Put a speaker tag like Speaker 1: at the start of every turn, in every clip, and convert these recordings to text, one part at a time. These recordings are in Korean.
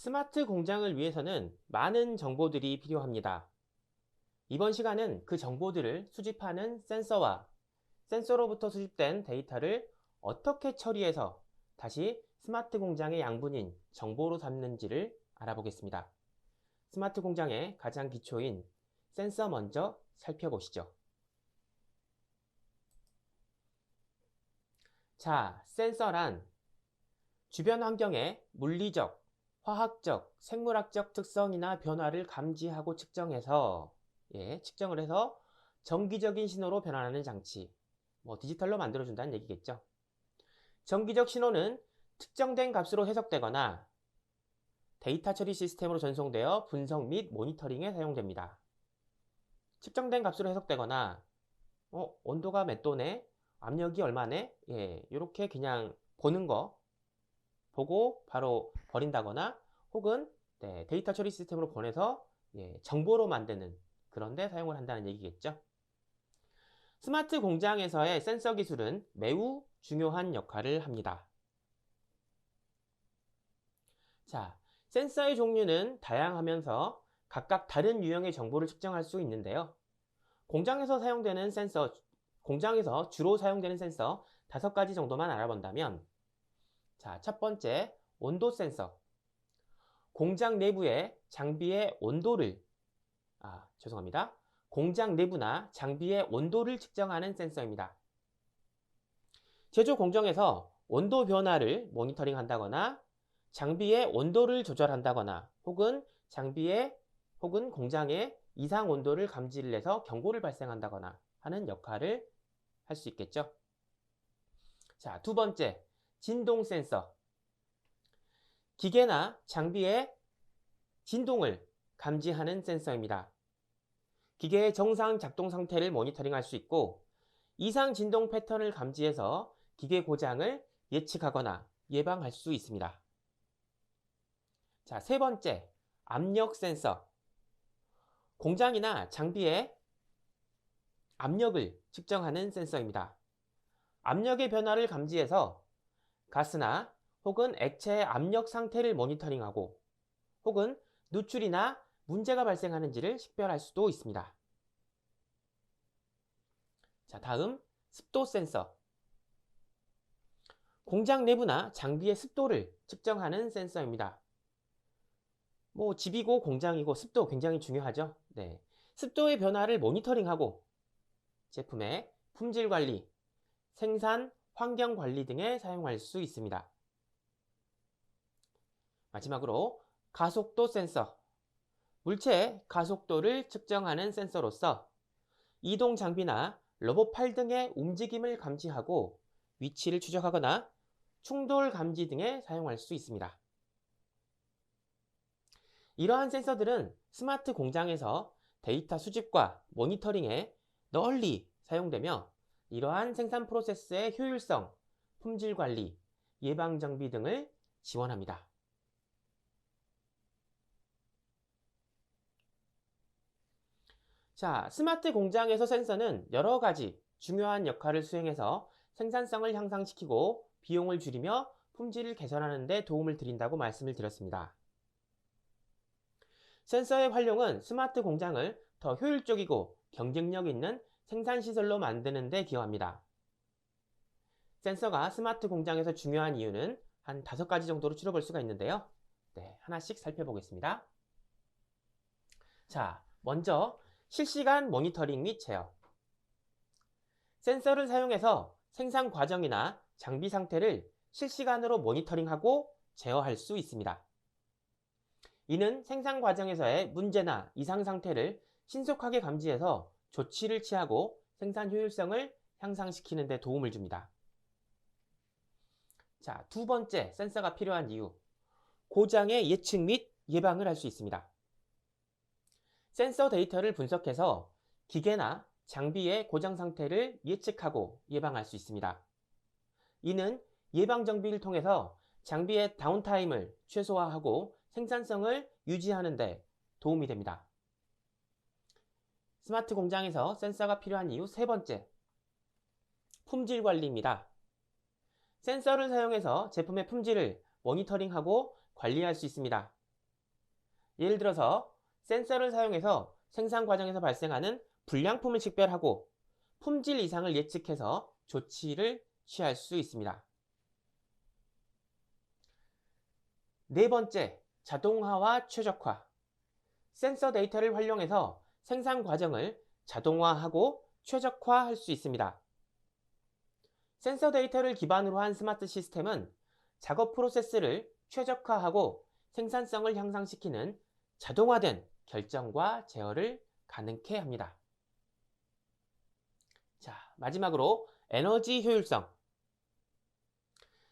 Speaker 1: 스마트 공장을 위해서는 많은 정보들이 필요합니다. 이번 시간은 그 정보들을 수집하는 센서와 센서로부터 수집된 데이터를 어떻게 처리해서 다시 스마트 공장의 양분인 정보로 삼는지를 알아보겠습니다. 스마트 공장의 가장 기초인 센서 먼저 살펴보시죠. 자, 센서란 주변 환경의 물리적, 화학적, 생물학적 특성이나 변화를 감지하고 측정을 해서 정기적인 신호로 변환하는 장치, 디지털로 만들어준다는 얘기겠죠. 정기적 신호는 특정된 값으로 해석되거나 데이터 처리 시스템으로 전송되어 분석 및 모니터링에 사용됩니다. 측정된 값으로 해석되거나 온도가 몇 도네? 압력이 얼마네? 이렇게 그냥 보는 거 보고 바로 버린다거나 혹은 데이터 처리 시스템으로 보내서 정보로 만드는 그런 데 사용을 한다는 얘기겠죠. 스마트 공장에서의 센서 기술은 매우 중요한 역할을 합니다. 자, 센서의 종류는 다양하면서 각각 다른 유형의 정보를 측정할 수 있는데요. 공장에서 주로 사용되는 센서 5가지 정도만 알아본다면, 자, 첫 번째, 온도 센서. 공장 내부의 장비의 온도를, 공장 내부나 장비의 온도를 측정하는 센서입니다. 제조 공정에서 온도 변화를 모니터링 한다거나 장비의 온도를 조절한다거나 혹은 공장의 이상 온도를 감지를 해서 경고를 발생한다거나 하는 역할을 할 수 있겠죠. 자, 두 번째, 진동 센서. 기계나 장비의 진동을 감지하는 센서입니다. 기계의 정상 작동 상태를 모니터링할 수 있고 이상 진동 패턴을 감지해서 기계 고장을 예측하거나 예방할 수 있습니다. 자, 세 번째, 압력 센서. 공장이나 장비의 압력을 측정하는 센서입니다. 압력의 변화를 감지해서 가스나 혹은 액체의 압력 상태를 모니터링하고 혹은 누출이나 문제가 발생하는지를 식별할 수도 있습니다. 자, 다음 습도 센서. 공장 내부나 장비의 습도를 측정하는 센서입니다. 집이고 공장이고 습도 굉장히 중요하죠. 습도의 변화를 모니터링하고 제품의 품질 관리, 생산, 환경 관리 등에 사용할 수 있습니다. 마지막으로 가속도 센서. 물체의 가속도를 측정하는 센서로서 이동 장비나 로봇팔 등의 움직임을 감지하고 위치를 추적하거나 충돌 감지 등에 사용할 수 있습니다. 이러한 센서들은 스마트 공장에서 데이터 수집과 모니터링에 널리 사용되며 이러한 생산 프로세스의 효율성, 품질 관리, 예방 정비 등을 지원합니다. 자, 스마트 공장에서 센서는 여러 가지 중요한 역할을 수행해서 생산성을 향상시키고 비용을 줄이며 품질을 개선하는 데 도움을 드린다고 말씀을 드렸습니다. 센서의 활용은 스마트 공장을 더 효율적이고 경쟁력 있는 생산시설로 만드는 데 기여합니다. 센서가 스마트 공장에서 중요한 이유는 한 5가지 정도로 추려볼 수가 있는데요. 하나씩 살펴보겠습니다. 자, 먼저 실시간 모니터링 및 제어. 센서를 사용해서 생산 과정이나 장비 상태를 실시간으로 모니터링하고 제어할 수 있습니다. 이는 생산 과정에서의 문제나 이상 상태를 신속하게 감지해서 조치를 취하고 생산 효율성을 향상시키는 데 도움을 줍니다. 자, 두 번째 센서가 필요한 이유. 고장의 예측 및 예방을 할 수 있습니다. 센서 데이터를 분석해서 기계나 장비의 고장 상태를 예측하고 예방할 수 있습니다. 이는 예방 정비를 통해서 장비의 다운타임을 최소화하고 생산성을 유지하는 데 도움이 됩니다. 스마트 공장에서 센서가 필요한 이유 세 번째, 품질 관리입니다. 센서를 사용해서 제품의 품질을 모니터링하고 관리할 수 있습니다. 예를 들어서 센서를 사용해서 생산 과정에서 발생하는 불량품을 식별하고 품질 이상을 예측해서 조치를 취할 수 있습니다. 네 번째, 자동화와 최적화. 센서 데이터를 활용해서 생산 과정을 자동화하고 최적화할 수 있습니다. 센서 데이터를 기반으로 한 스마트 시스템은 작업 프로세스를 최적화하고 생산성을 향상시키는 자동화된 결정과 제어를 가능케 합니다. 자, 마지막으로 에너지 효율성.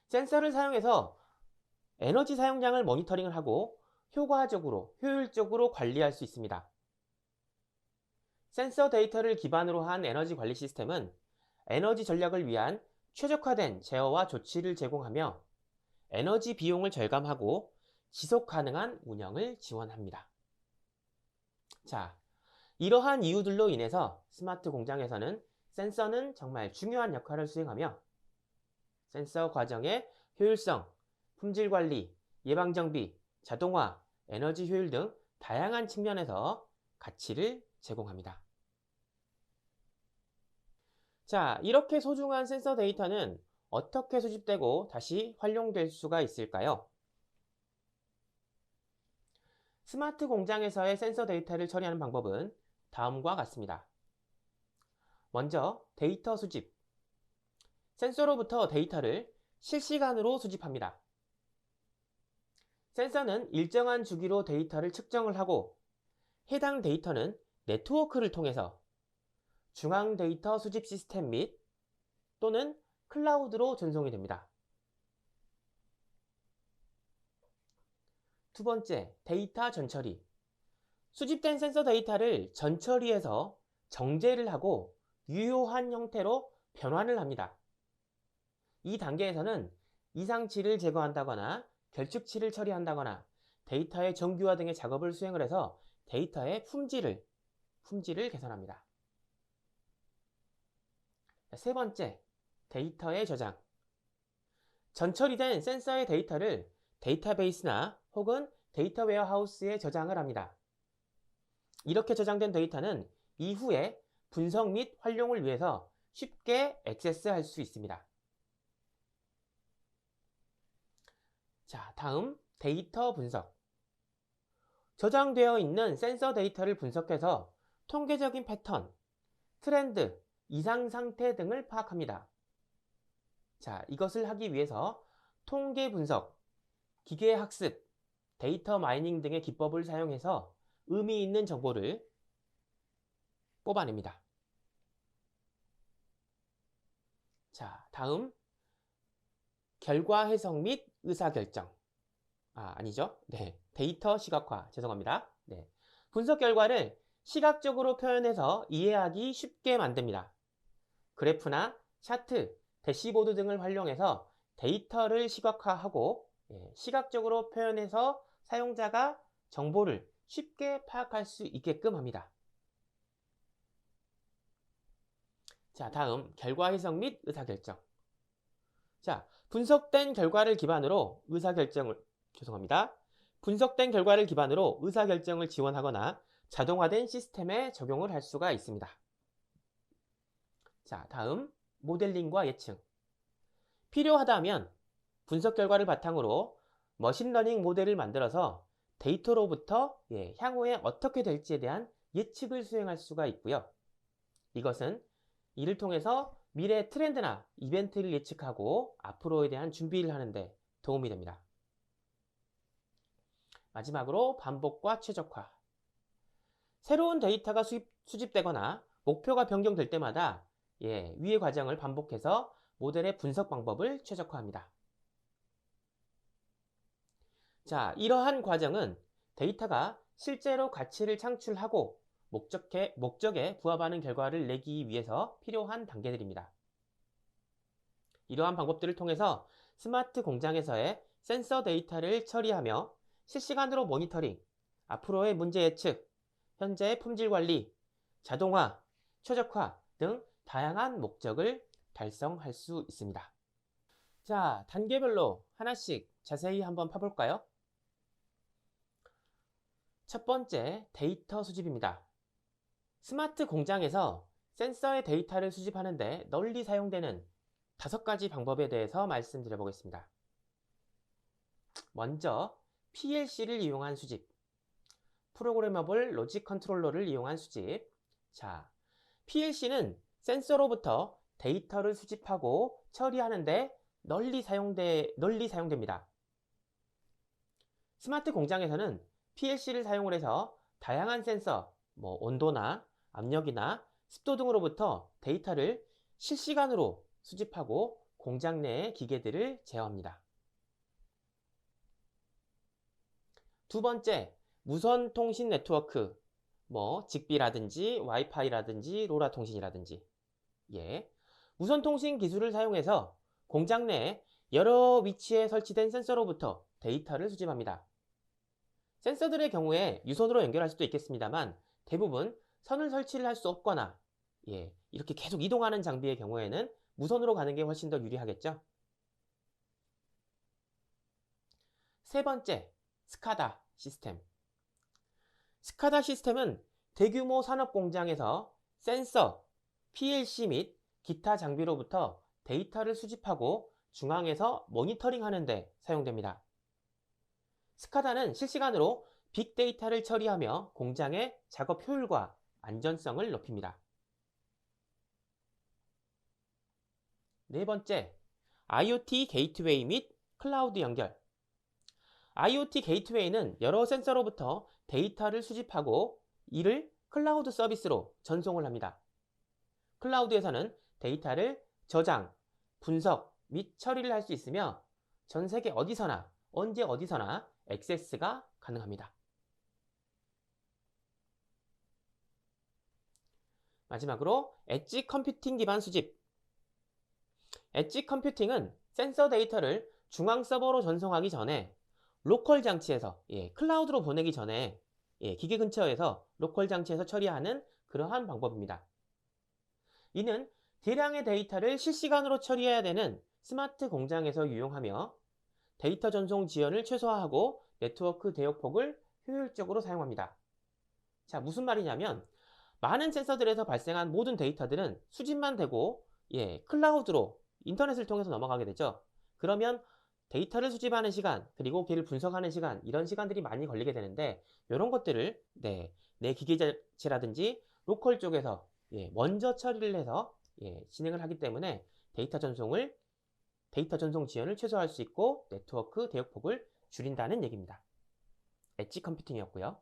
Speaker 1: 센서를 사용해서 에너지 사용량을 모니터링을 하고 효과적으로, 효율적으로 관리할 수 있습니다. 센서 데이터를 기반으로 한 에너지 관리 시스템은 에너지 전략을 위한 최적화된 제어와 조치를 제공하며 에너지 비용을 절감하고 지속 가능한 운영을 지원합니다. 자, 이러한 이유들로 인해서 스마트 공장에서는 센서는 정말 중요한 역할을 수행하며 센서 과정의 효율성, 품질 관리, 예방 정비, 자동화, 에너지 효율 등 다양한 측면에서 가치를 제공합니다. 자, 이렇게 소중한 센서 데이터는 어떻게 수집되고 다시 활용될 수가 있을까요? 스마트 공장에서의 센서 데이터를 처리하는 방법은 다음과 같습니다. 먼저 데이터 수집. 센서로부터 데이터를 실시간으로 수집합니다. 센서는 일정한 주기로 데이터를 측정을 하고 해당 데이터는 네트워크를 통해서 중앙 데이터 수집 시스템 및 또는 클라우드로 전송이 됩니다. 두 번째, 데이터 전처리. 수집된 센서 데이터를 전처리해서 정제를 하고 유효한 형태로 변환을 합니다. 이 단계에서는 이상치를 제거한다거나 결축치를 처리한다거나 데이터의 정규화 등의 작업을 수행을 해서 데이터의 품질을 개선합니다. 세 번째, 데이터의 저장. 전처리된 센서의 데이터를 데이터베이스나 혹은 데이터 웨어하우스에 저장을 합니다. 이렇게 저장된 데이터는 이후에 분석 및 활용을 위해서 쉽게 액세스할 수 있습니다. 자, 다음 데이터 분석. 저장되어 있는 센서 데이터를 분석해서 통계적인 패턴, 트렌드, 이상 상태 등을 파악합니다. 자, 이것을 하기 위해서 통계 분석, 기계 학습, 데이터 마이닝 등의 기법을 사용해서 의미 있는 정보를 뽑아냅니다. 자, 다음 결과 해석 및 의사결정. 아니죠. 네, 데이터 시각화. 죄송합니다. 네, 분석 결과를 시각적으로 표현해서 이해하기 쉽게 만듭니다. 그래프나 차트, 대시보드 등을 활용해서 데이터를 시각화하고 시각적으로 표현해서 사용자가 정보를 쉽게 파악할 수 있게끔 합니다. 자, 다음 결과 해석 및 의사결정. 자, 분석된 결과를 기반으로 의사결정을 지원하거나 자동화된 시스템에 적용을 할 수가 있습니다. 자, 다음 모델링과 예측. 필요하다면 분석 결과를 바탕으로 머신러닝 모델을 만들어서 데이터로부터 향후에 어떻게 될지에 대한 예측을 수행할 수가 있고요. 이것은 이를 통해서 미래 트렌드나 이벤트를 예측하고 앞으로에 대한 준비를 하는데 도움이 됩니다. 마지막으로 반복과 최적화. 새로운 데이터가 수집되거나 목표가 변경될 때마다 위의 과정을 반복해서 모델의 분석 방법을 최적화합니다. 자, 이러한 과정은 데이터가 실제로 가치를 창출하고 목적에 부합하는 결과를 내기 위해서 필요한 단계들입니다. 이러한 방법들을 통해서 스마트 공장에서의 센서 데이터를 처리하며 실시간으로 모니터링, 앞으로의 문제 예측, 현재의 품질 관리, 자동화, 최적화 등 다양한 목적을 달성할 수 있습니다. 자, 단계별로 하나씩 자세히 한번 파볼까요? 첫 번째, 데이터 수집입니다. 스마트 공장에서 센서의 데이터를 수집하는데 널리 사용되는 5가지 방법에 대해서 말씀드려 보겠습니다. 먼저, PLC를 이용한 수집, 프로그래머블 로직 컨트롤러를 이용한 수집. 자, PLC는 센서로부터 데이터를 수집하고 처리하는데 널리 사용됩니다. 스마트 공장에서는 PLC를 사용을 해서 다양한 센서, 온도나 압력이나 습도 등으로부터 데이터를 실시간으로 수집하고 공장 내의 기계들을 제어합니다. 두 번째, 무선 통신 네트워크, 직비라든지 와이파이라든지 로라 통신이라든지. 무선 통신 기술을 사용해서 공장 내에 여러 위치에 설치된 센서로부터 데이터를 수집합니다. 센서들의 경우에 유선으로 연결할 수도 있겠습니다만 대부분 선을 설치를 할 수 없거나 이렇게 계속 이동하는 장비의 경우에는 무선으로 가는 게 훨씬 더 유리하겠죠. 세 번째, 스카다 시스템. 스카다 시스템은 대규모 산업 공장에서 센서, PLC 및 기타 장비로부터 데이터를 수집하고 중앙에서 모니터링하는 데 사용됩니다. 스카다는 실시간으로 빅데이터를 처리하며 공장의 작업 효율과 안전성을 높입니다. 네 번째, IoT 게이트웨이 및 클라우드 연결. IoT 게이트웨이는 여러 센서로부터 데이터를 수집하고 이를 클라우드 서비스로 전송을 합니다. 클라우드에서는 데이터를 저장, 분석 및 처리를 할 수 있으며 전 세계 어디서나 언제 어디서나 액세스가 가능합니다. 마지막으로 엣지 컴퓨팅 기반 수집. 엣지 컴퓨팅은 센서 데이터를 중앙 서버로 전송하기 전에 로컬 장치에서 클라우드로 보내기 전에 기계 근처에서 로컬 장치에서 처리하는 그러한 방법입니다. 이는 대량의 데이터를 실시간으로 처리해야 되는 스마트 공장에서 유용하며 데이터 전송 지연을 최소화하고 네트워크 대역폭을 효율적으로 사용합니다. 자, 무슨 말이냐면 많은 센서들에서 발생한 모든 데이터들은 수집만 되고 클라우드로 인터넷을 통해서 넘어가게 되죠. 그러면 데이터를 수집하는 시간, 그리고 걔를 분석하는 시간, 이런 시간들이 많이 걸리게 되는데 이런 것들을 내 기계체라든지 로컬 쪽에서 먼저 처리를 해서 진행을 하기 때문에 데이터 전송 지연을 최소화할 수 있고 네트워크 대역폭을 줄인다는 얘기입니다. 엣지 컴퓨팅이었고요.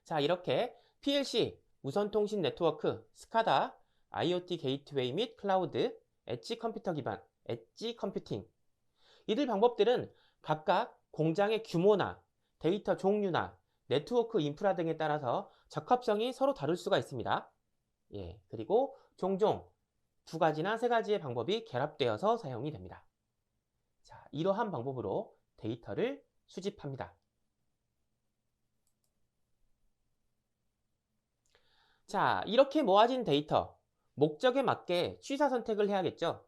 Speaker 1: 자, 이렇게 PLC, 무선 통신 네트워크, 스카다, IoT 게이트웨이 및 클라우드, 엣지 컴퓨팅. 이들 방법들은 각각 공장의 규모나 데이터 종류나 네트워크 인프라 등에 따라서 적합성이 서로 다를 수가 있습니다. 그리고 종종 2가지나 3가지의 방법이 결합되어서 사용이 됩니다. 자, 이러한 방법으로 데이터를 수집합니다. 자, 이렇게 모아진 데이터, 목적에 맞게 취사 선택을 해야겠죠.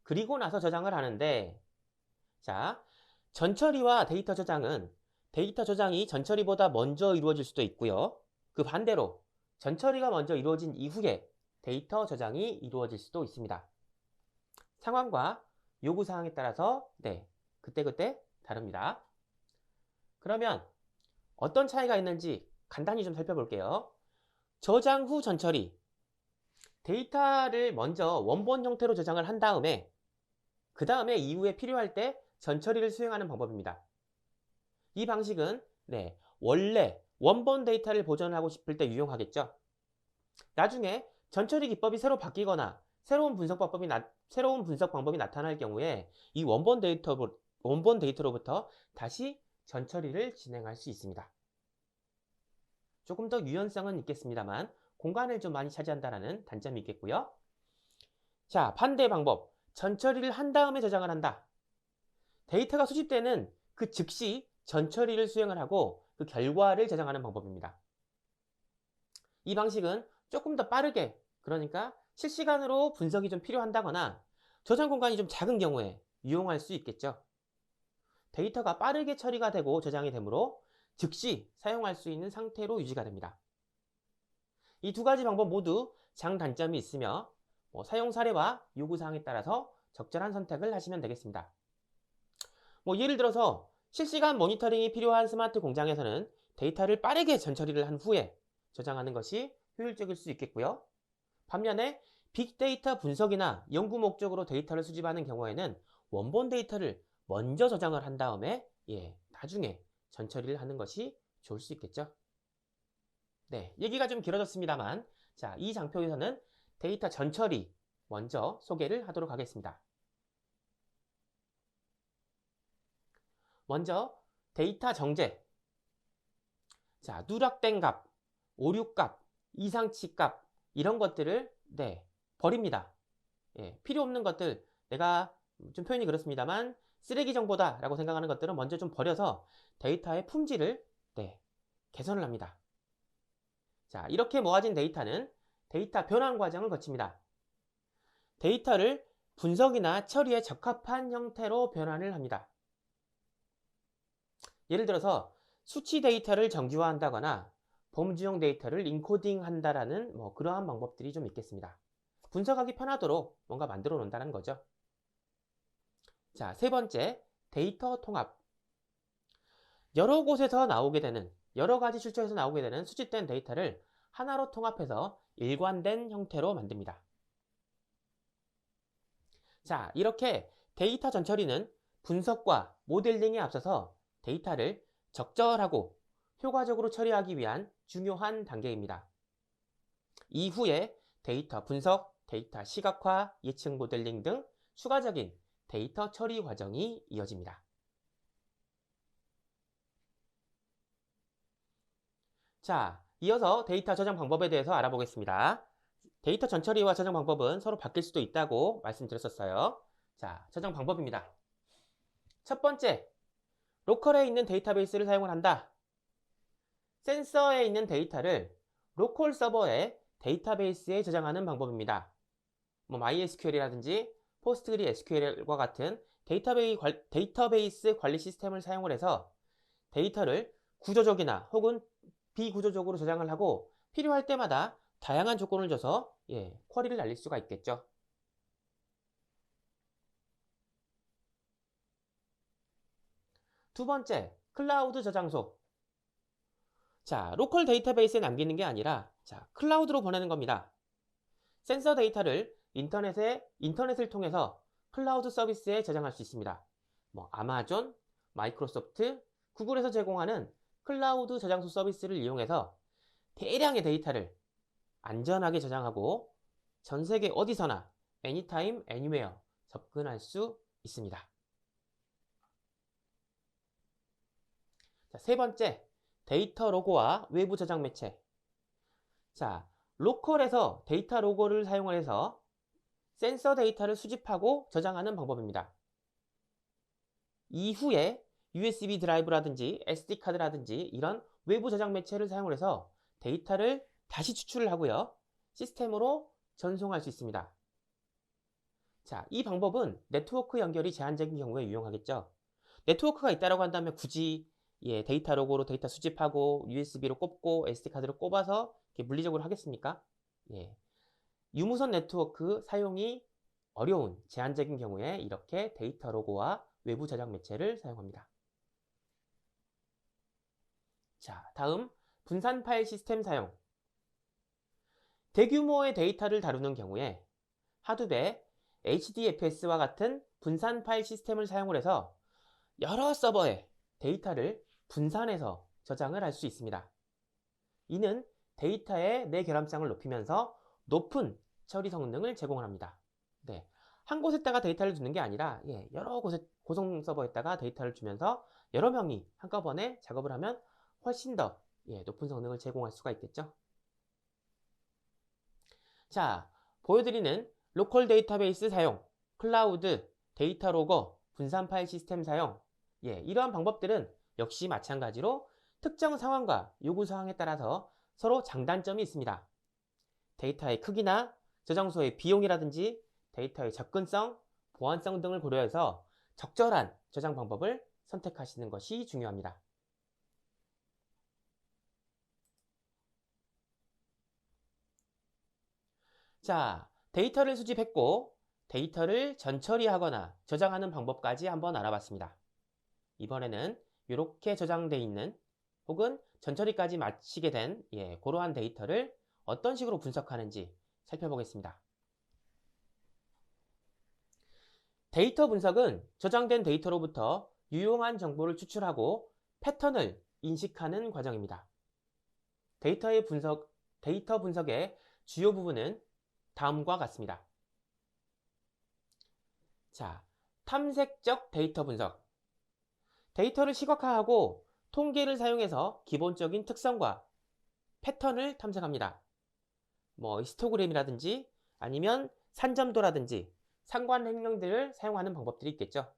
Speaker 1: 그리고 나서 저장을 하는데, 자, 전처리와 데이터 저장은 데이터 저장이 전처리보다 먼저 이루어질 수도 있고요. 그 반대로 전처리가 먼저 이루어진 이후에 데이터 저장이 이루어질 수도 있습니다. 상황과 요구사항에 따라서 그때그때 다릅니다. 그러면 어떤 차이가 있는지 간단히 좀 살펴볼게요. 저장 후 전처리. 데이터를 먼저 원본 형태로 저장을 한 다음에 그 다음에 이후에 필요할 때 전처리를 수행하는 방법입니다. 이 방식은 원래 원본 데이터를 보존하고 싶을 때 유용하겠죠. 나중에 전처리 기법이 새로 바뀌거나 새로운 분석 방법이 나타날 경우에 이 원본 데이터로부터 다시 전처리를 진행할 수 있습니다. 조금 더 유연성은 있겠습니다만 공간을 좀 많이 차지한다는 단점이 있겠고요. 자, 반대 방법. 전처리를 한 다음에 저장을 한다. 데이터가 수집되는 그 즉시 전처리를 수행을 하고 그 결과를 저장하는 방법입니다. 이 방식은 조금 더 빠르게, 그러니까 실시간으로 분석이 좀 필요한다거나 저장 공간이 좀 작은 경우에 이용할 수 있겠죠. 데이터가 빠르게 처리가 되고 저장이 되므로 즉시 사용할 수 있는 상태로 유지가 됩니다. 이 두 가지 방법 모두 장단점이 있으며 사용 사례와 요구사항에 따라서 적절한 선택을 하시면 되겠습니다. 예를 들어서 실시간 모니터링이 필요한 스마트 공장에서는 데이터를 빠르게 전처리를 한 후에 저장하는 것이 효율적일 수 있겠고요. 반면에 빅데이터 분석이나 연구 목적으로 데이터를 수집하는 경우에는 원본 데이터를 먼저 저장을 한 다음에 나중에 전처리를 하는 것이 좋을 수 있겠죠. 네, 얘기가 좀 길어졌습니다만 자, 이 장표에서는 데이터 전처리 먼저 소개를 하도록 하겠습니다. 먼저 데이터 정제. 자, 누락된 값, 오류 값, 이상치 값 이런 것들을 버립니다. 필요 없는 것들, 내가 좀 표현이 그렇습니다만 쓰레기 정보다 라고 생각하는 것들은 먼저 좀 버려서 데이터의 품질을 개선을 합니다. 자, 이렇게 모아진 데이터는 데이터 변환 과정을 거칩니다. 데이터를 분석이나 처리에 적합한 형태로 변환을 합니다. 예를 들어서 수치 데이터를 정규화한다거나 범주형 데이터를 인코딩한다라는 그러한 방법들이 좀 있겠습니다. 분석하기 편하도록 뭔가 만들어 놓는다는 거죠. 자, 세 번째, 데이터 통합. 여러 곳에서 나오게 되는, 여러 가지 출처에서 나오게 되는 수집된 데이터를 하나로 통합해서 일관된 형태로 만듭니다. 자, 이렇게 데이터 전처리는 분석과 모델링에 앞서서 데이터를 적절하고 효과적으로 처리하기 위한 중요한 단계입니다. 이후에 데이터 분석, 데이터 시각화, 예측 모델링 등 추가적인 데이터 처리 과정이 이어집니다. 자, 이어서 데이터 저장 방법에 대해서 알아보겠습니다. 데이터 전처리와 저장 방법은 서로 바뀔 수도 있다고 말씀드렸었어요. 자, 저장 방법입니다. 첫 번째, 로컬에 있는 데이터베이스를 사용을 한다. 센서에 있는 데이터를 로컬 서버의 데이터베이스에 저장하는 방법입니다. MySQL이라든지 PostgreSQL과 같은 데이터베이스 관리 시스템을 사용을 해서 데이터를 구조적이나 혹은 비구조적으로 저장을 하고 필요할 때마다 다양한 조건을 줘서 쿼리를 날릴 수가 있겠죠. 두 번째, 클라우드 저장소. 자, 로컬 데이터베이스에 남기는 게 아니라 클라우드로 보내는 겁니다. 센서 데이터를 인터넷을 통해서 클라우드 서비스에 저장할 수 있습니다. 아마존, 마이크로소프트, 구글에서 제공하는 클라우드 저장소 서비스를 이용해서 대량의 데이터를 안전하게 저장하고 전 세계 어디서나 anytime, anywhere 접근할 수 있습니다. 자, 세 번째, 데이터 로고와 외부 저장 매체. 자, 로컬에서 데이터 로고를 사용해서 센서 데이터를 수집하고 저장하는 방법입니다. 이후에 USB 드라이브라든지 SD카드라든지 이런 외부 저장 매체를 사용해서 데이터를 다시 추출을 하고요. 시스템으로 전송할 수 있습니다. 자, 이 방법은 네트워크 연결이 제한적인 경우에 유용하겠죠. 네트워크가 있다고 한다면 굳이 데이터 로고로 데이터 수집하고 USB로 꼽고 SD카드로 꼽아서 물리적으로 하겠습니까? 유무선 네트워크 사용이 어려운 제한적인 경우에 이렇게 데이터 로고와 외부 저장 매체를 사용합니다. 자, 다음 분산 파일 시스템 사용. 대규모의 데이터를 다루는 경우에 하드배, HDFS와 같은 분산 파일 시스템을 사용을 해서 여러 서버에 데이터를 분산해서 저장을 할 수 있습니다. 이는 데이터의 내결함성을 높이면서 높은 처리 성능을 제공합니다. 한 곳에다가 데이터를 두는 게 아니라 여러 곳에 고성 서버에다가 데이터를 주면서 여러 명이 한꺼번에 작업을 하면 훨씬 더 높은 성능을 제공할 수가 있겠죠. 자, 보여드리는 로컬 데이터베이스 사용, 클라우드, 데이터 로거, 분산 파일 시스템 사용 이러한 방법들은 역시 마찬가지로 특정 상황과 요구사항에 따라서 서로 장단점이 있습니다. 데이터의 크기나 저장소의 비용이라든지 데이터의 접근성, 보안성 등을 고려해서 적절한 저장 방법을 선택하시는 것이 중요합니다. 자, 데이터를 수집했고 데이터를 전처리하거나 저장하는 방법까지 한번 알아봤습니다. 이번에는 이렇게 저장되어 있는 혹은 전처리까지 마치게 된 그러한 데이터를 어떤 식으로 분석하는지 살펴보겠습니다. 데이터 분석은 저장된 데이터로부터 유용한 정보를 추출하고 패턴을 인식하는 과정입니다. 데이터 분석의 주요 부분은 다음과 같습니다. 자, 탐색적 데이터 분석. 데이터를 시각화하고 통계를 사용해서 기본적인 특성과 패턴을 탐색합니다. 히스토그램이라든지 아니면 산점도라든지 상관행령들을 사용하는 방법들이 있겠죠.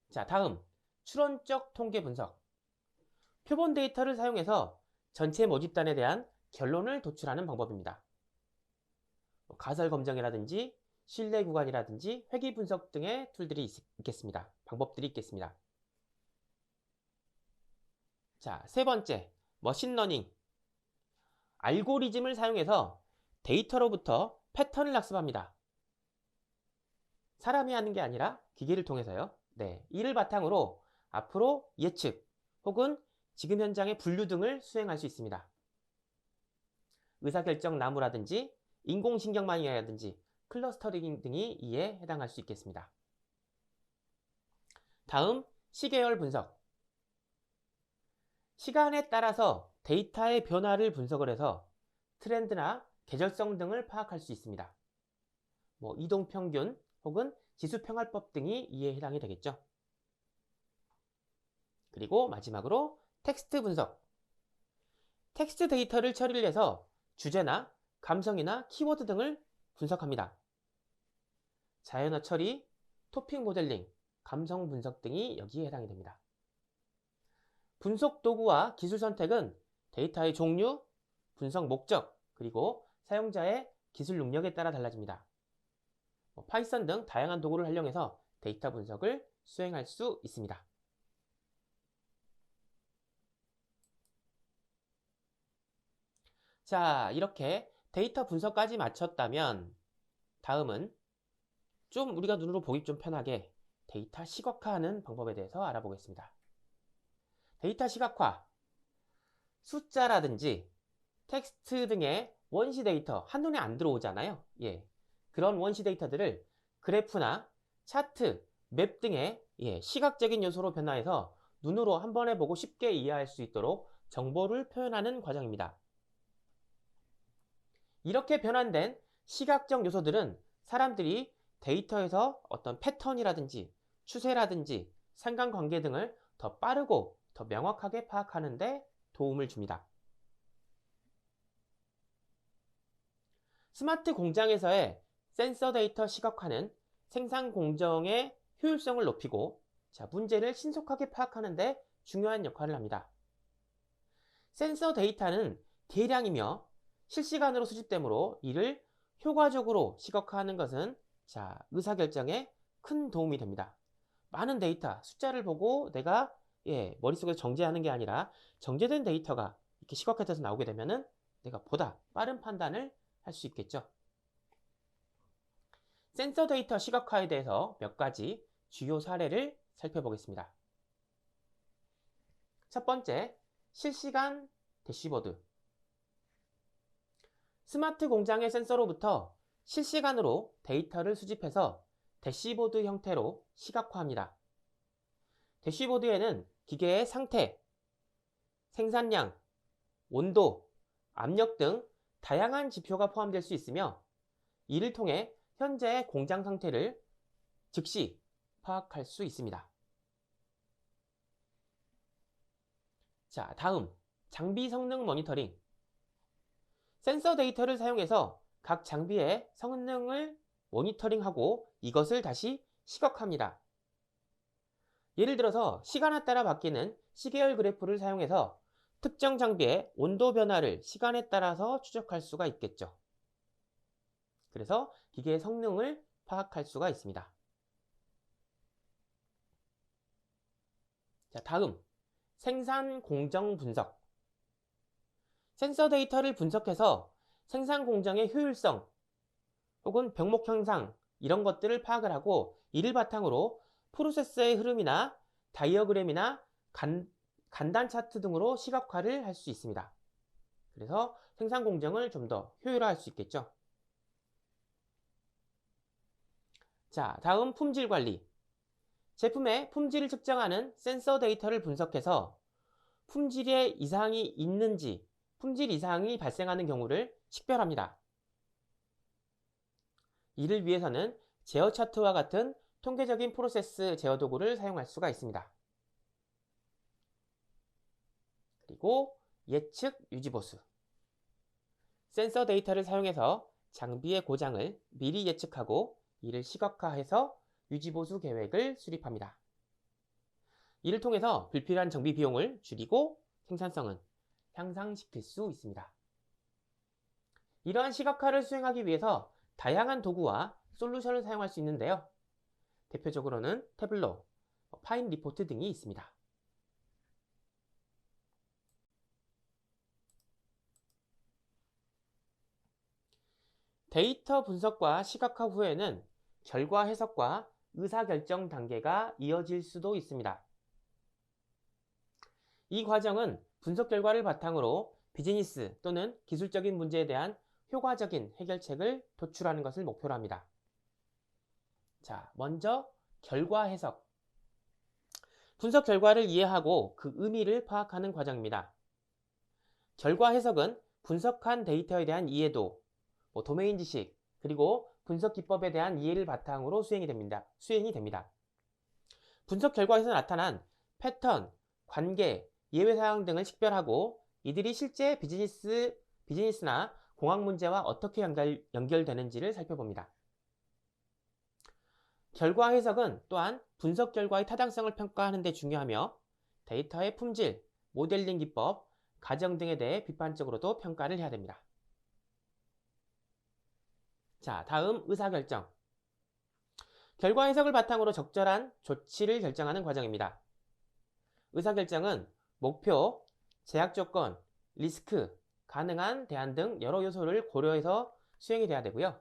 Speaker 1: 자, 다음 추론적 통계 분석. 표본 데이터를 사용해서 전체 모집단에 대한 결론을 도출하는 방법입니다. 가설 검정이라든지 신뢰 구간이라든지 회귀 분석 등의 툴들이 있겠습니다. 방법들이 있겠습니다. 자, 세 번째, 머신러닝. 알고리즘을 사용해서 데이터로부터 패턴을 학습합니다. 사람이 하는 게 아니라 기계를 통해서요. 이를 바탕으로 앞으로 예측 혹은 지금 현장의 분류 등을 수행할 수 있습니다. 의사결정 나무라든지 인공신경망이라든지 클러스터링 등이 이에 해당할 수 있겠습니다. 다음, 시계열 분석. 시간에 따라서 데이터의 변화를 분석을 해서 트렌드나 계절성 등을 파악할 수 있습니다. 이동평균 혹은 지수평활법 등이 이에 해당이 되겠죠. 그리고 마지막으로 텍스트 분석. 텍스트 데이터를 처리를 해서 주제나 감성이나 키워드 등을 분석합니다. 자연어 처리, 토픽 모델링, 감성 분석 등이 여기에 해당이 됩니다. 분석 도구와 기술 선택은 데이터의 종류, 분석 목적, 그리고 사용자의 기술 능력에 따라 달라집니다. 파이썬 등 다양한 도구를 활용해서 데이터 분석을 수행할 수 있습니다. 자, 이렇게 데이터 분석까지 마쳤다면 다음은 좀 우리가 눈으로 보기 좀 편하게 데이터 시각화하는 방법에 대해서 알아보겠습니다. 데이터 시각화, 숫자라든지 텍스트 등의 원시 데이터 한눈에 안 들어오잖아요. 그런 원시 데이터들을 그래프나 차트, 맵 등의 시각적인 요소로 변화해서 눈으로 한 번에 보고 쉽게 이해할 수 있도록 정보를 표현하는 과정입니다. 이렇게 변환된 시각적 요소들은 사람들이 데이터에서 어떤 패턴이라든지 추세라든지 상관관계 등을 더 빠르고 더 명확하게 파악하는 데 도움을 줍니다. 스마트 공장에서의 센서 데이터 시각화는 생산 공정의 효율성을 높이고 문제를 신속하게 파악하는 데 중요한 역할을 합니다. 센서 데이터는 대량이며 실시간으로 수집되므로 이를 효과적으로 시각화하는 것은 의사결정에 큰 도움이 됩니다. 많은 데이터, 숫자를 보고 내가 머릿속에서 정제하는 게 아니라 정제된 데이터가 이렇게 시각화돼서 나오게 되면은 내가 보다 빠른 판단을 할 수 있겠죠. 센서 데이터 시각화에 대해서 몇 가지 주요 사례를 살펴보겠습니다. 첫 번째, 실시간 대시보드. 스마트 공장의 센서로부터 실시간으로 데이터를 수집해서 대시보드 형태로 시각화합니다. 대시보드에는 기계의 상태, 생산량, 온도, 압력 등 다양한 지표가 포함될 수 있으며 이를 통해 현재의 공장 상태를 즉시 파악할 수 있습니다. 자, 다음 장비 성능 모니터링. 센서 데이터를 사용해서 각 장비의 성능을 모니터링하고 이것을 다시 시각화합니다. 예를 들어서 시간에 따라 바뀌는 시계열 그래프를 사용해서 특정 장비의 온도 변화를 시간에 따라서 추적할 수가 있겠죠. 그래서 기계의 성능을 파악할 수가 있습니다. 자, 다음 생산 공정 분석. 센서 데이터를 분석해서 생산 공정의 효율성 혹은 병목 형상 이런 것들을 파악을 하고 이를 바탕으로 프로세스의 흐름이나 다이어그램이나 간단 차트 등으로 시각화를 할 수 있습니다. 그래서 생산 공정을 좀 더 효율화할 수 있겠죠. 자, 다음 품질 관리. 제품의 품질을 측정하는 센서 데이터를 분석해서 품질에 이상이 있는지, 품질 이상이 발생하는 경우를 식별합니다. 이를 위해서는 제어 차트와 같은 통계적인 프로세스 제어 도구를 사용할 수가 있습니다. 그리고 예측 유지보수. 센서 데이터를 사용해서 장비의 고장을 미리 예측하고 이를 시각화해서 유지보수 계획을 수립합니다. 이를 통해서 불필요한 정비 비용을 줄이고 생산성은 향상시킬 수 있습니다. 이러한 시각화를 수행하기 위해서 다양한 도구와 솔루션을 사용할 수 있는데요. 대표적으로는 태블로, 파인 리포트 등이 있습니다. 데이터 분석과 시각화 후에는 결과 해석과 의사결정 단계가 이어질 수도 있습니다. 이 과정은 분석 결과를 바탕으로 비즈니스 또는 기술적인 문제에 대한 효과적인 해결책을 도출하는 것을 목표로 합니다. 자, 먼저 결과 해석. 분석 결과를 이해하고 그 의미를 파악하는 과정입니다. 결과 해석은 분석한 데이터에 대한 이해도, 도메인 지식, 그리고 분석 기법에 대한 이해를 바탕으로 수행이 됩니다. 분석 결과에서 나타난 패턴, 관계, 예외 사항 등을 식별하고 이들이 실제 비즈니스나 공학 문제와 어떻게 연결되는지를 살펴봅니다. 결과 해석은 또한 분석 결과의 타당성을 평가하는 데 중요하며 데이터의 품질, 모델링 기법, 가정 등에 대해 비판적으로도 평가를 해야 됩니다. 자, 다음 의사결정. 결과 해석을 바탕으로 적절한 조치를 결정하는 과정입니다. 의사결정은 목표, 제약 조건, 리스크, 가능한 대안 등 여러 요소를 고려해서 수행이 돼야 되고요.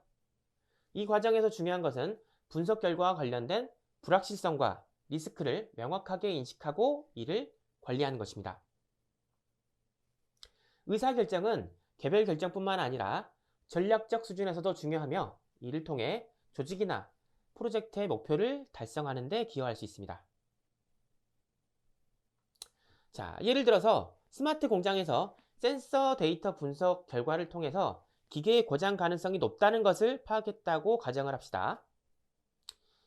Speaker 1: 이 과정에서 중요한 것은 분석 결과와 관련된 불확실성과 리스크를 명확하게 인식하고 이를 관리하는 것입니다. 의사결정은 개별 결정뿐만 아니라 전략적 수준에서도 중요하며 이를 통해 조직이나 프로젝트의 목표를 달성하는 데 기여할 수 있습니다. 자, 예를 들어서 스마트 공장에서 센서 데이터 분석 결과를 통해서 기계의 고장 가능성이 높다는 것을 파악했다고 가정을 합시다.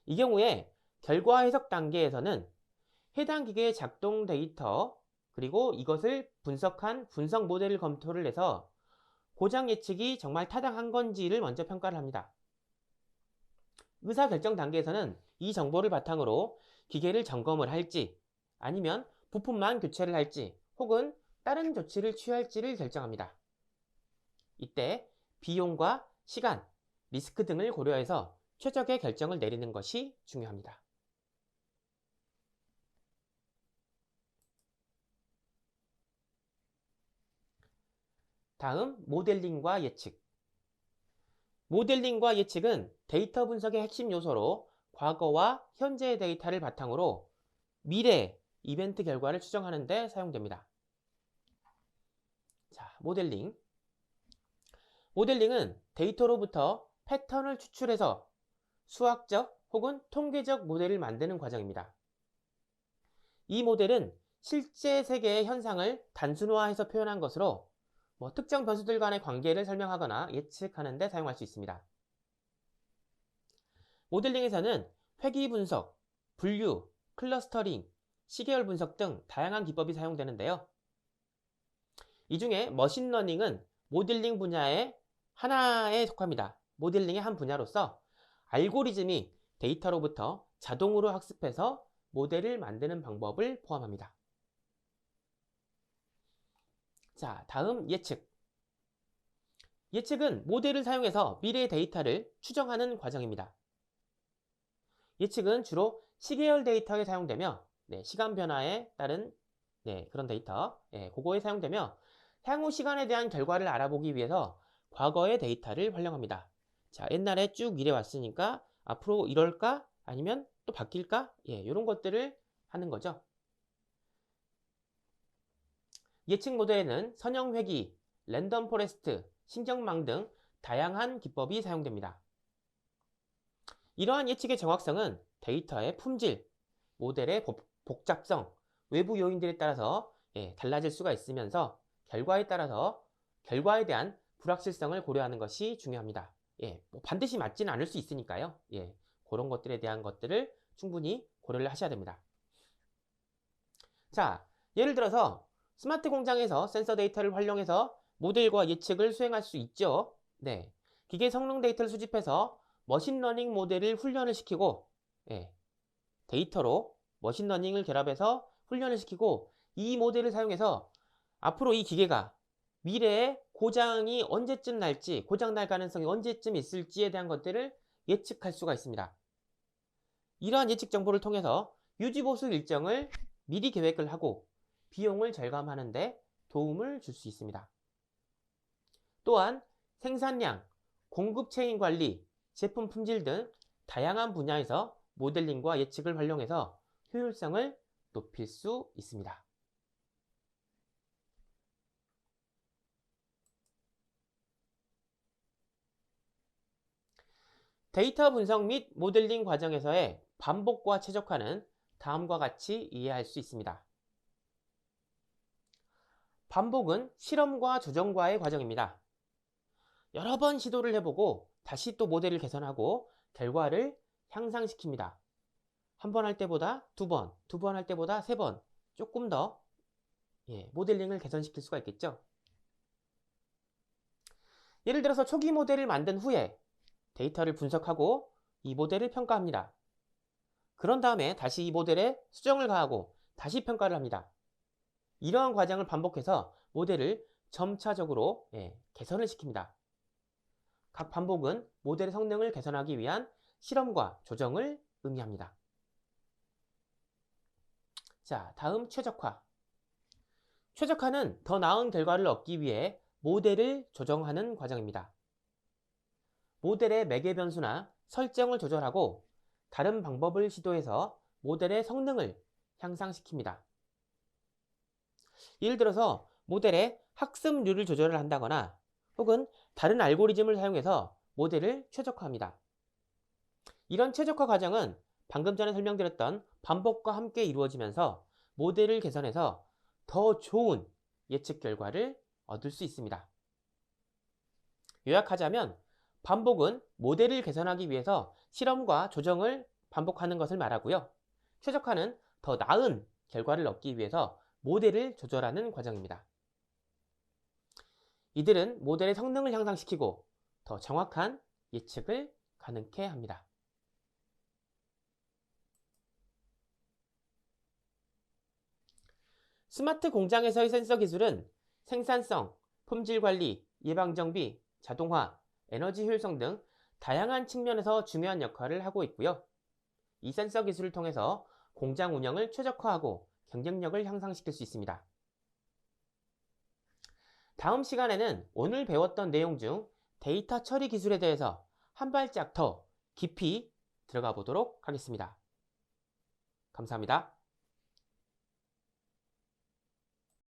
Speaker 1: 이 경우에 결과 해석 단계에서는 해당 기계의 작동 데이터 그리고 이것을 분석한 분석 모델을 검토를 해서 고장 예측이 정말 타당한 건지를 먼저 평가를 합니다. 의사결정 단계에서는 이 정보를 바탕으로 기계를 점검을 할지 아니면 부품만 교체를 할지 혹은 다른 조치를 취할지를 결정합니다. 이때 비용과 시간, 리스크 등을 고려해서 최적의 결정을 내리는 것이 중요합니다. 다음 모델링과 예측. 모델링과 예측은 데이터 분석의 핵심 요소로 과거와 현재의 데이터를 바탕으로 미래 이벤트 결과를 추정하는 데 사용됩니다. 자, 모델링. 모델링은 데이터로부터 패턴을 추출해서 수학적 혹은 통계적 모델을 만드는 과정입니다. 이 모델은 실제 세계의 현상을 단순화해서 표현한 것으로 특정 변수들 간의 관계를 설명하거나 예측하는 데 사용할 수 있습니다. 모델링에서는 회귀 분석, 분류, 클러스터링, 시계열 분석 등 다양한 기법이 사용되는데요. 이 중에 머신러닝은 모델링 분야의 하나에 속합니다. 모델링의 한 분야로서 알고리즘이 데이터로부터 자동으로 학습해서 모델을 만드는 방법을 포함합니다. 자, 다음 예측. 예측은 모델을 사용해서 미래의 데이터를 추정하는 과정입니다. 예측은 주로 시계열 데이터에 사용되며 시간 변화에 따른 그런 데이터 그거에 사용되며 향후 시간에 대한 결과를 알아보기 위해서 과거의 데이터를 활용합니다. 자, 옛날에 쭉 이래 왔으니까 앞으로 이럴까? 아니면 또 바뀔까? 예, 이런 것들을 하는 거죠. 예측 모델에는 선형 회귀, 랜덤 포레스트, 신경망 등 다양한 기법이 사용됩니다. 이러한 예측의 정확성은 데이터의 품질, 모델의 복잡성, 외부 요인들에 따라서 달라질 수가 있으면서 결과에 따라서 결과에 대한 불확실성을 고려하는 것이 중요합니다. 뭐 반드시 맞지는 않을 수 있으니까요. 그런 것들에 대한 것들을 충분히 고려를 하셔야 됩니다. 자, 예를 들어서 스마트 공장에서 센서 데이터를 활용해서 모델과 예측을 수행할 수 있죠. 네, 기계 성능 데이터를 수집해서 머신러닝 모델을 훈련을 시키고 데이터로 머신러닝을 결합해서 훈련을 시키고 이 모델을 사용해서 앞으로 이 기계가 미래에 고장이 언제쯤 날지, 고장 날 가능성이 언제쯤 있을지에 대한 것들을 예측할 수가 있습니다. 이러한 예측 정보를 통해서 유지보수 일정을 미리 계획을 하고 비용을 절감하는 데 도움을 줄 수 있습니다. 또한 생산량, 공급 체인 관리, 제품 품질 등 다양한 분야에서 모델링과 예측을 활용해서 효율성을 높일 수 있습니다. 데이터 분석 및 모델링 과정에서의 반복과 최적화는 다음과 같이 이해할 수 있습니다. 반복은 실험과 조정과의 과정입니다. 여러 번 시도를 해보고 다시 또 모델을 개선하고 결과를 향상시킵니다. 한 번 할 때보다 두 번, 두 번 할 때보다 세 번 조금 더 모델링을 개선시킬 수가 있겠죠. 예를 들어서 초기 모델을 만든 후에 데이터를 분석하고 이 모델을 평가합니다. 그런 다음에 다시 이 모델에 수정을 가하고 다시 평가를 합니다. 이러한 과정을 반복해서 모델을 점차적으로 개선을 시킵니다. 각 반복은 모델의 성능을 개선하기 위한 실험과 조정을 의미합니다. 자, 다음 최적화. 최적화는 더 나은 결과를 얻기 위해 모델을 조정하는 과정입니다. 모델의 매개 변수나 설정을 조절하고 다른 방법을 시도해서 모델의 성능을 향상시킵니다. 예를 들어서 모델의 학습률을 조절을 한다거나 혹은 다른 알고리즘을 사용해서 모델을 최적화합니다. 이런 최적화 과정은 방금 전에 설명드렸던 반복과 함께 이루어지면서 모델을 개선해서 더 좋은 예측 결과를 얻을 수 있습니다. 요약하자면 반복은 모델을 개선하기 위해서 실험과 조정을 반복하는 것을 말하고요. 최적화는 더 나은 결과를 얻기 위해서 모델을 조절하는 과정입니다. 이들은 모델의 성능을 향상시키고 더 정확한 예측을 가능케 합니다. 스마트 공장에서의 센서 기술은 생산성, 품질 관리, 예방 정비, 자동화, 에너지 효율성 등 다양한 측면에서 중요한 역할을 하고 있고요. 이 센서 기술을 통해서 공장 운영을 최적화하고 경쟁력을 향상시킬 수 있습니다. 다음 시간에는 오늘 배웠던 내용 중 데이터 처리 기술에 대해서 한 발짝 더 깊이 들어가 보도록 하겠습니다. 감사합니다.